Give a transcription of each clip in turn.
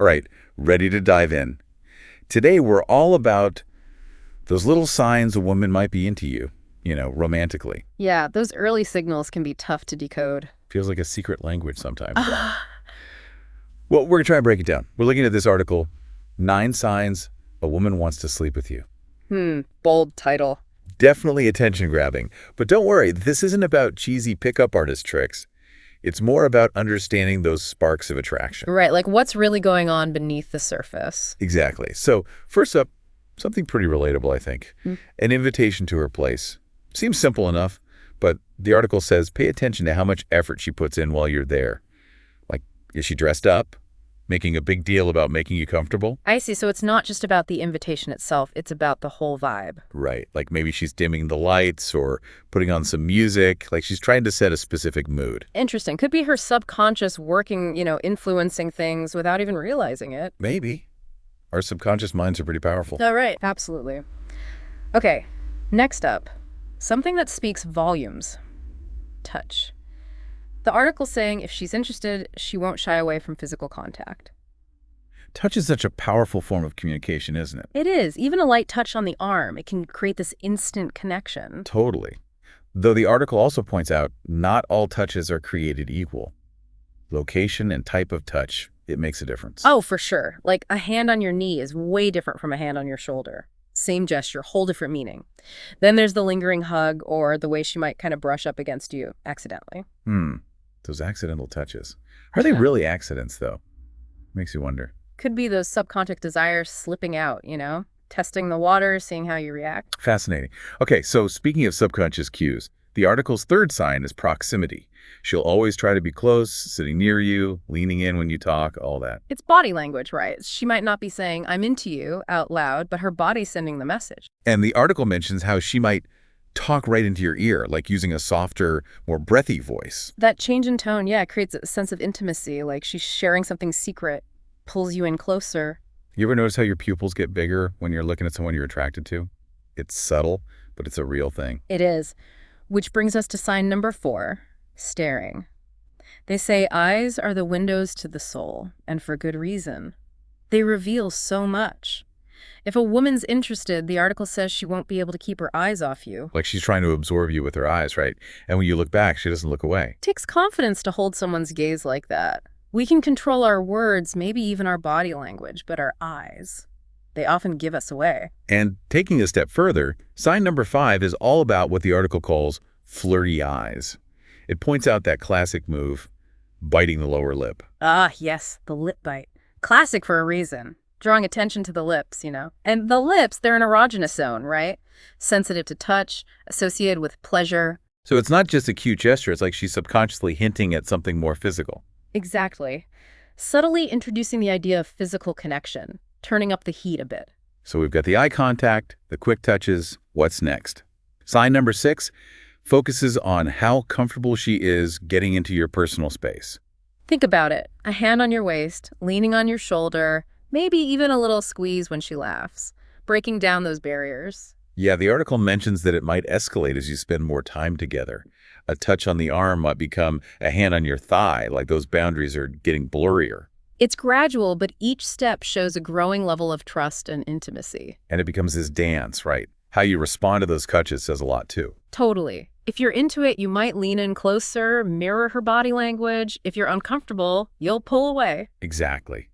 All right, ready to dive in. Today, we're all about those little signs a woman might be into you, romantically. Yeah, those early signals can be tough to decode. Feels like a secret language sometimes. Well, we're going to try and break it down. We're looking at this article, 9 Signs a Woman Wants to Sleep with You. Bold title. Definitely attention-grabbing. But don't worry, this isn't about cheesy pickup artist tricks. It's more about understanding those sparks of attraction. Right, like what's really going on beneath the surface. Exactly. So first up, something pretty relatable, I think. An invitation to her place. Seems simple enough, but the article says pay attention to how much effort she puts in while you're there. Like, is she dressed up? Making a big deal about making you comfortable? I see, so it's not just about the invitation itself, it's about the whole vibe. Right. Like maybe she's dimming the lights or putting on some music. Like she's trying to set a specific mood. Interesting. Could be her subconscious working, influencing things without even realizing it. Maybe. Our subconscious minds are pretty powerful. Oh, right. Absolutely. Okay, next up, something that speaks volumes. Touch. The article's saying if she's interested, she won't shy away from physical contact. Touch is such a powerful form of communication, isn't it? It is. Even a light touch on the arm, it can create this instant connection. Totally. Though the article also points out not all touches are created equal. Location and type of touch, it makes a difference. Oh, for sure. Like a hand on your knee is way different from a hand on your shoulder. Same gesture, whole different meaning. Then there's the lingering hug or the way she might kind of brush up against you accidentally. Those accidental touches. Are they really accidents, though? Makes you wonder. Could be those subconscious desires slipping out, testing the water, seeing how you react. Fascinating. Okay, so speaking of subconscious cues, the article's 3rd sign is proximity. She'll always try to be close, sitting near you, leaning in when you talk, all that. It's body language, right? She might not be saying, I'm into you, out loud, but her body's sending the message. And the article mentions how she might talk right into your ear, like using a softer, more breathy voice. That change in tone, creates a sense of intimacy, like she's sharing something secret, pulls you in closer. You ever notice how your pupils get bigger when you're looking at someone you're attracted to? It's subtle, but it's a real thing. It is. Which brings us to sign number 4, staring. They say eyes are the windows to the soul, and for good reason. They reveal so much. If a woman's interested, the article says she won't be able to keep her eyes off you. Like she's trying to absorb you with her eyes, right? And when you look back, she doesn't look away. It takes confidence to hold someone's gaze like that. We can control our words, maybe even our body language, but our eyes, they often give us away. And taking a step further, sign number 5 is all about what the article calls flirty eyes. It points out that classic move, biting the lower lip. Ah, yes, the lip bite. Classic for a reason. Drawing attention to the lips, And the lips, they're an erogenous zone, right? Sensitive to touch, associated with pleasure. So it's not just a cute gesture, it's like she's subconsciously hinting at something more physical. Exactly. Subtly introducing the idea of physical connection, turning up the heat a bit. So we've got the eye contact, the quick touches. What's next? Sign number 6 focuses on how comfortable she is getting into your personal space. Think about it. A hand on your waist, leaning on your shoulder, maybe even a little squeeze when she laughs, breaking down those barriers. Yeah, the article mentions that it might escalate as you spend more time together. A touch on the arm might become a hand on your thigh, like those boundaries are getting blurrier. It's gradual, but each step shows a growing level of trust and intimacy. And it becomes this dance, right? How you respond to those touches says a lot, too. Totally. If you're into it, you might lean in closer, mirror her body language. If you're uncomfortable, you'll pull away. Exactly.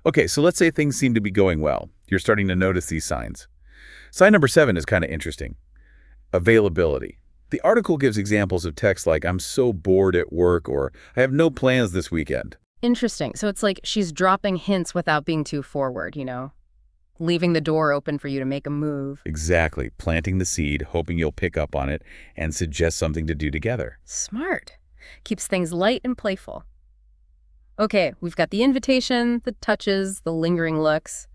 Okay, so let's say things seem to be going well. You're starting to notice these signs. Sign number 7 is kind of interesting. Availability. The article gives examples of texts like, I'm so bored at work, or I have no plans this weekend. Interesting. So it's like she's dropping hints without being too forward, leaving the door open for you to make a move. Exactly. Planting the seed, hoping you'll pick up on it and suggest something to do together. Smart. Keeps things light and playful. Okay, we've got the invitation, the touches, the lingering looks.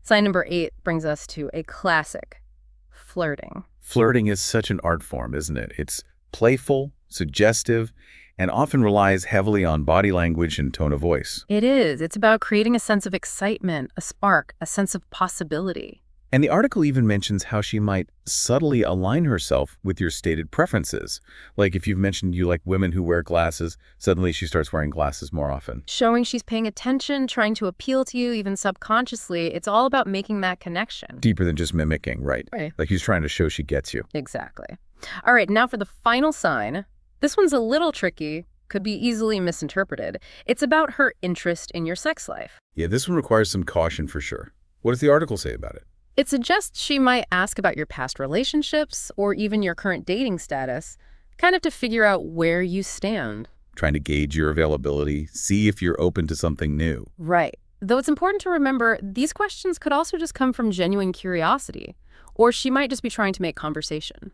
Sign number 8 brings us to a classic, flirting. Flirting is such an art form, isn't it? It's playful, suggestive, and often relies heavily on body language and tone of voice. It is. It's about creating a sense of excitement, a spark, a sense of possibility. And the article even mentions how she might subtly align herself with your stated preferences. Like if you've mentioned you like women who wear glasses, suddenly she starts wearing glasses more often. Showing she's paying attention, trying to appeal to you, even subconsciously. It's all about making that connection. Deeper than just mimicking, right? Right. Like he's trying to show she gets you. Exactly. All right, now for the final sign. This one's a little tricky, could be easily misinterpreted. It's about her interest in your sex life. Yeah, this one requires some caution for sure. What does the article say about it? It suggests she might ask about your past relationships or even your current dating status, kind of to figure out where you stand. Trying to gauge your availability, see if you're open to something new. Right. Though it's important to remember, these questions could also just come from genuine curiosity, or she might just be trying to make conversation.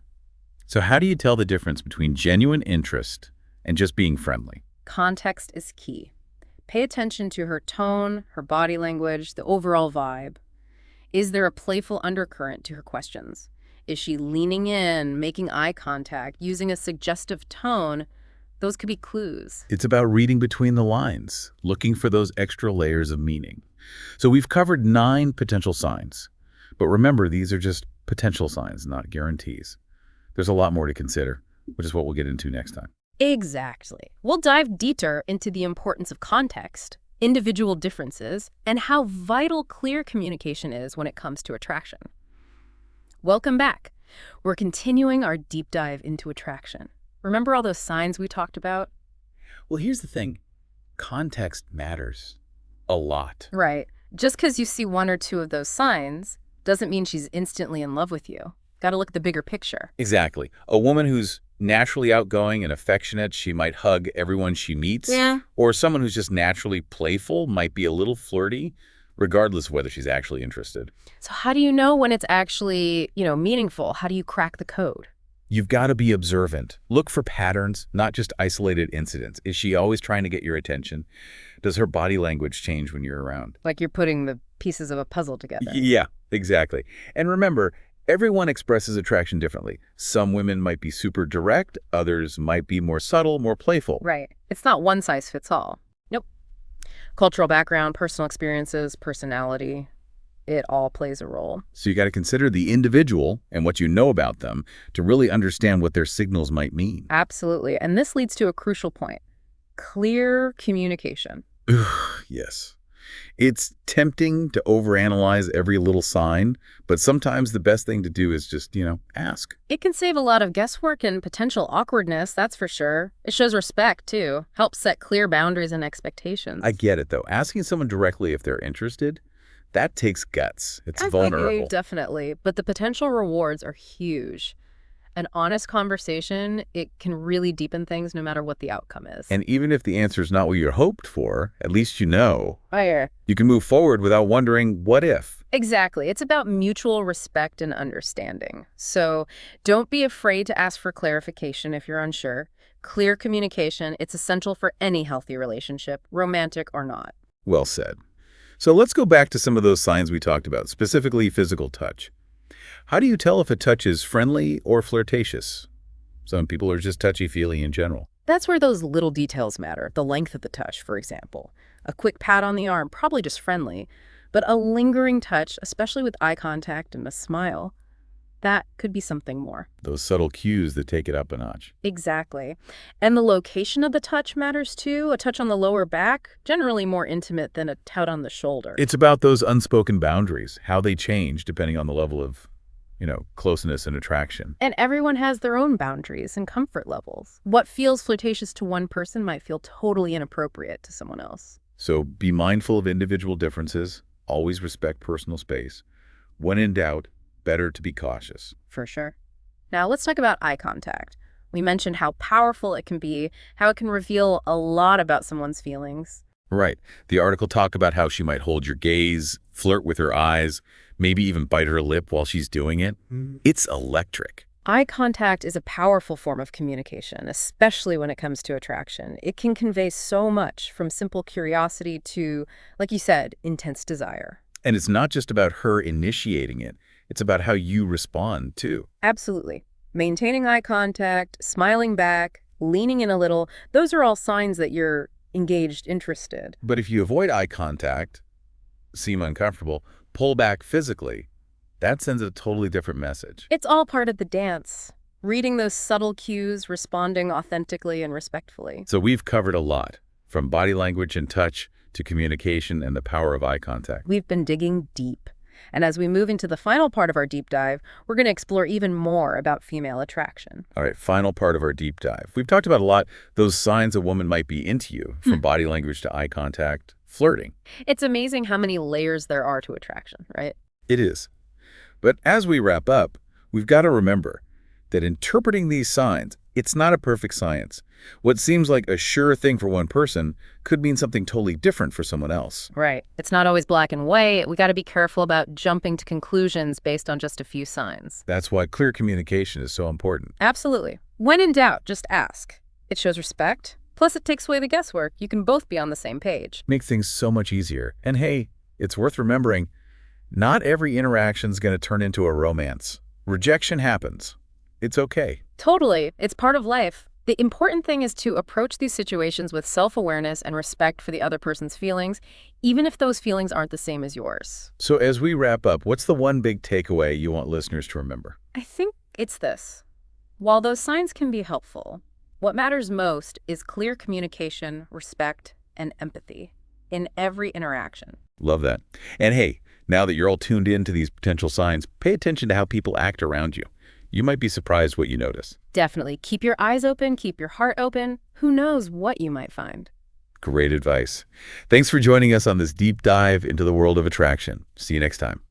So how do you tell the difference between genuine interest and just being friendly? Context is key. Pay attention to her tone, her body language, the overall vibe. Is there a playful undercurrent to her questions? Is she leaning in, making eye contact, using a suggestive tone? Those could be clues. It's about reading between the lines, looking for those extra layers of meaning. So we've covered 9 potential signs. But remember, these are just potential signs, not guarantees. There's a lot more to consider, which is what we'll get into next time. Exactly. We'll dive deeper into the importance of context, individual differences, and how vital clear communication is when it comes to attraction. Welcome back. We're continuing our deep dive into attraction. Remember all those signs we talked about? Well, here's the thing. Context matters a lot. Right. Just because you see 1 or 2 of those signs doesn't mean she's instantly in love with you. Got to look at the bigger picture. Exactly. A woman who's naturally outgoing and affectionate, she might hug everyone she meets. Yeah. Or someone who's just naturally playful might be a little flirty, regardless of whether she's actually interested. So how do you know when it's actually, meaningful? How do you crack the code? You've got to be observant. Look for patterns, not just isolated incidents. Is she always trying to get your attention? Does her body language change when you're around? Like you're putting the pieces of a puzzle together. Yeah, exactly. And remember, everyone expresses attraction differently. Some women might be super direct, others might be more subtle, more playful. Right. It's not one size fits all. Nope. Cultural background, personal experiences, personality, it all plays a role. So you got to consider the individual and what you know about them to really understand what their signals might mean. Absolutely. And this leads to a crucial point. Clear communication. Yes. It's tempting to overanalyze every little sign, but sometimes the best thing to do is just, ask. It can save a lot of guesswork and potential awkwardness, that's for sure. It shows respect, too. Helps set clear boundaries and expectations. I get it, though. Asking someone directly if they're interested, that takes guts. It's vulnerable. Definitely. But the potential rewards are huge. An honest conversation, it can really deepen things no matter what the outcome is. And even if the answer is not what you hoped for, at least you know. Oh, yeah. You can move forward without wondering, what if? Exactly. It's about mutual respect and understanding. So don't be afraid to ask for clarification if you're unsure. Clear communication, it's essential for any healthy relationship, romantic or not. Well said. So let's go back to some of those signs we talked about, specifically physical touch. How do you tell if a touch is friendly or flirtatious? Some people are just touchy-feely in general. That's where those little details matter. The length of the touch, for example. A quick pat on the arm, probably just friendly. But a lingering touch, especially with eye contact and a smile, that could be something more. Those subtle cues that take it up a notch. Exactly. And the location of the touch matters too. A touch on the lower back, generally more intimate than a tout on the shoulder. It's about those unspoken boundaries, how they change depending on the level of closeness and attraction. And everyone has their own boundaries and comfort levels. What feels flirtatious to one person might feel totally inappropriate to someone else. So be mindful of individual differences. Always respect personal space. When in doubt, better to be cautious. For sure. Now let's talk about eye contact. We mentioned how powerful it can be, how it can reveal a lot about someone's feelings. Right. The article talked about how she might hold your gaze, flirt with her eyes, maybe even bite her lip while she's doing it. It's electric. Eye contact is a powerful form of communication, especially when it comes to attraction. It can convey so much, from simple curiosity to, like you said, intense desire. And it's not just about her initiating it. It's about how you respond, too. Absolutely. Maintaining eye contact, smiling back, leaning in a little, those are all signs that you're engaged, interested. But if you avoid eye contact, seem uncomfortable, pull back physically, That sends a totally different message. It's all part of the dance. Reading those subtle cues, responding authentically and respectfully. So we've covered a lot, from body language and touch to communication and the power of eye contact. We've been digging deep. And as we move into the final part of our deep dive, we're going to explore even more about female attraction. All right, final part of our deep dive. We've talked about a lot those signs a woman might be into you, from body language to eye contact, flirting. It's amazing how many layers there are to attraction, right? It is. But as we wrap up, we've got to remember that interpreting these signs, it's not a perfect science. What seems like a sure thing for one person could mean something totally different for someone else. Right. It's not always black and white. We got to be careful about jumping to conclusions based on just a few signs. That's why clear communication is so important. Absolutely. When in doubt, just ask. It shows respect. Plus, it takes away the guesswork. You can both be on the same page. Makes things so much easier. And hey, it's worth remembering, not every interaction's going to turn into a romance. Rejection happens. It's okay. Totally. It's part of life. The important thing is to approach these situations with self-awareness and respect for the other person's feelings, even if those feelings aren't the same as yours. So as we wrap up, what's the one big takeaway you want listeners to remember? I think it's this. While those signs can be helpful, what matters most is clear communication, respect, and empathy in every interaction. Love that. And hey, now that you're all tuned in to these potential signs, pay attention to how people act around you. You might be surprised what you notice. Definitely. Keep your eyes open, keep your heart open. Who knows what you might find? Great advice. Thanks for joining us on this deep dive into the world of attraction. See you next time.